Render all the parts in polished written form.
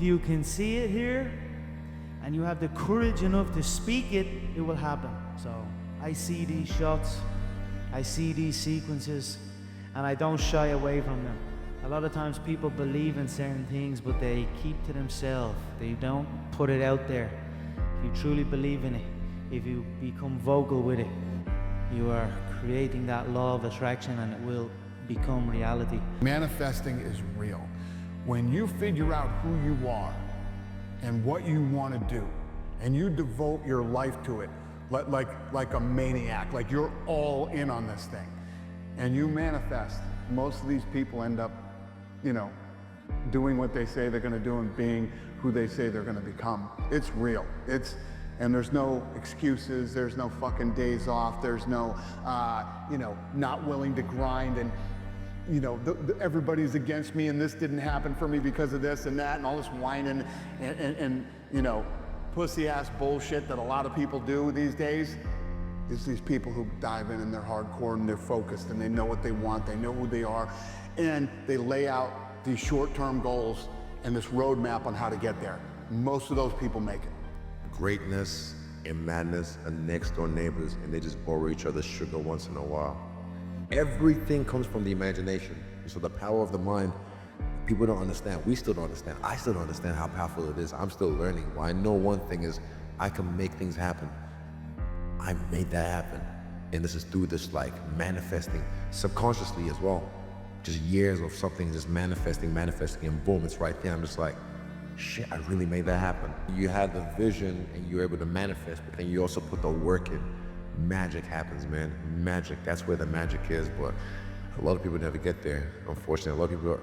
you can see it here and you have the courage enough to speak it, it will happen. So I see these shots, I see these sequences, and I don't shy away from them. A lot of times people believe in certain things, but they keep to themselves. They don't put it out there. If you truly believe in it, if you become vocal with it, you are creating that law of attraction and it will become reality. Manifesting is real. When you figure out who you are and what you want to do, and you devote your life to it, like a maniac, like you're all in on this thing, and you manifest, most of these people end up, you know, doing what they say they're going to do and being who they say they're going to become. It's real. And there's no excuses, there's no fucking days off, there's no, you know, not willing to grind and, you know, everybody's against me and this didn't happen for me because of this and that and all this whining and you know, pussy ass bullshit that a lot of people do these days. It's these people who dive in and they're hardcore and they're focused and they know what they want, they know who they are, and they lay out these short-term goals and this roadmap on how to get there. Most of those people make it. Greatness and madness are next door neighbors, and they just borrow each other's sugar once in a while. Everything comes from the imagination. So the power of the mind, people don't understand. We still don't understand. I still don't understand how powerful it is. I'm still learning. Well, I know one thing is I can make things happen. I made that happen. And this is through this like manifesting subconsciously as well. Just years of something just manifesting, and boom, it's right there. I'm just like, shit, I really made that happen. You had the vision and you were able to manifest, but then you also put the work in. Magic happens, man. Magic, that's where the magic is, but a lot of people never get there, unfortunately. A lot of people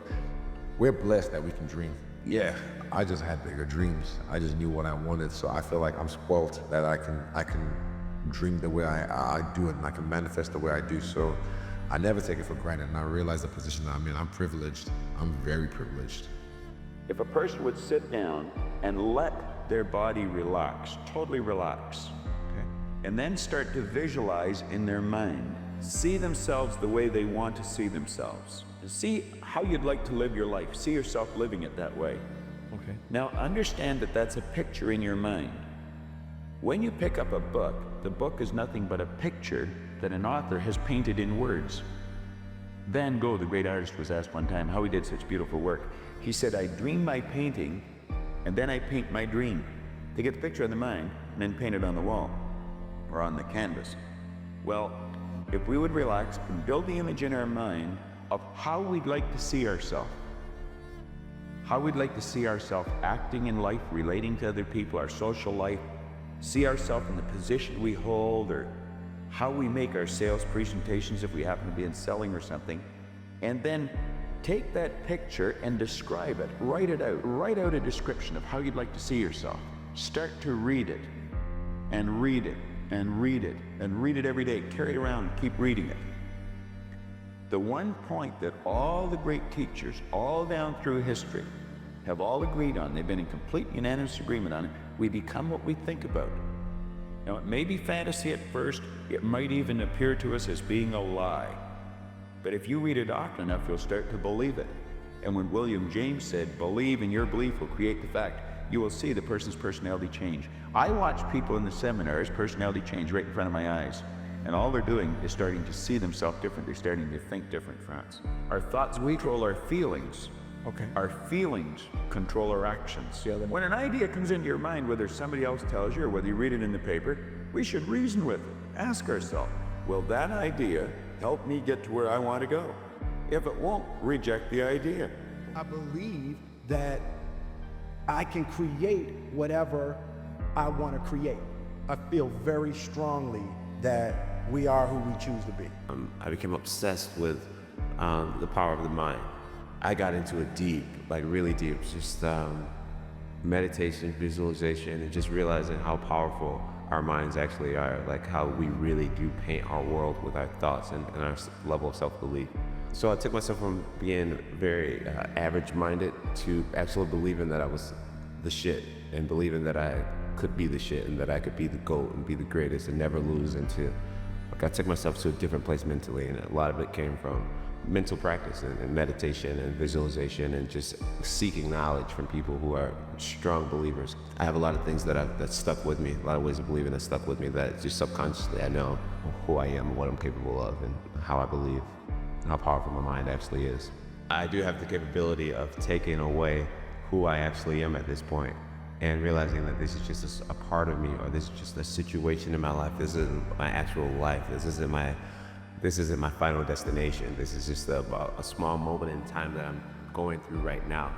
we're blessed that we can dream. Yeah, I just had bigger dreams. I just knew what I wanted, so I feel like I'm spoiled that I can dream the way I do it, and I can manifest the way I do, so I never take it for granted, and I realize the position I'm in. I'm privileged. I'm very privileged. If a person would sit down and let their body relax, totally relax, okay, and then start to visualize in their mind, see themselves the way they want to see themselves, see how you'd like to live your life, see yourself living it that way. Okay. Now understand that that's a picture in your mind. When you pick up a book, the book is nothing but a picture that an author has painted in words. Van Gogh, the great artist, was asked one time how he did such beautiful work. He said, I dream my painting, and then I paint my dream. They get the picture in the mind, and then paint it on the wall, or on the canvas. Well, if we would relax and build the image in our mind of how we'd like to see ourselves, how we'd like to see ourselves acting in life, relating to other people, our social life, see ourselves in the position we hold, or how we make our sales presentations if we happen to be in selling or something, and then take that picture and describe it, write it out, write out a description of how you'd like to see yourself. Start to read it, and read it, and read it, and read it every day. Carry it around and keep reading it. The one point that all the great teachers, all down through history, have all agreed on, they've been in complete unanimous agreement on it, we become what we think about. Now, it may be fantasy at first, it might even appear to us as being a lie. But if you read it often enough, you'll start to believe it. And when William James said, believe and your belief will create the fact, you will see the person's personality change. I watch people in the seminars, personality change right in front of my eyes. And all they're doing is starting to see themselves different. They're starting to think different, friends. Our thoughts control our feelings. Okay. Our feelings control our actions. Yeah, when an idea comes into your mind, whether somebody else tells you or whether you read it in the paper, we should reason with it. Ask ourselves, will that idea help me get to where I want to go? If it won't, reject the idea. I believe that I can create whatever I want to create. I feel very strongly that we are who we choose to be. I became obsessed with the power of the mind. I got into it deep, like really deep, just meditation, visualization, and just realizing how powerful our minds actually are, like how we really do paint our world with our thoughts and our level of self-belief. So I took myself from being very average-minded to absolutely believing that I was the shit, and believing that I could be the shit and that I could be the GOAT and be the greatest and never lose, into like I took myself to a different place mentally, and a lot of it came from mental practice and meditation and visualization and just seeking knowledge from people who are strong believers. I have a lot of things that stuck with me, a lot of ways of believing that stuck with me that just subconsciously I know who I am and what I'm capable of and how I believe and how powerful my mind actually is. I do have the capability of taking away who I actually am at this point and realizing that this is just a part of me, or this is just a situation in my life. This isn't my actual life. This isn't my final destination. This is just a small moment in time that I'm going through right now.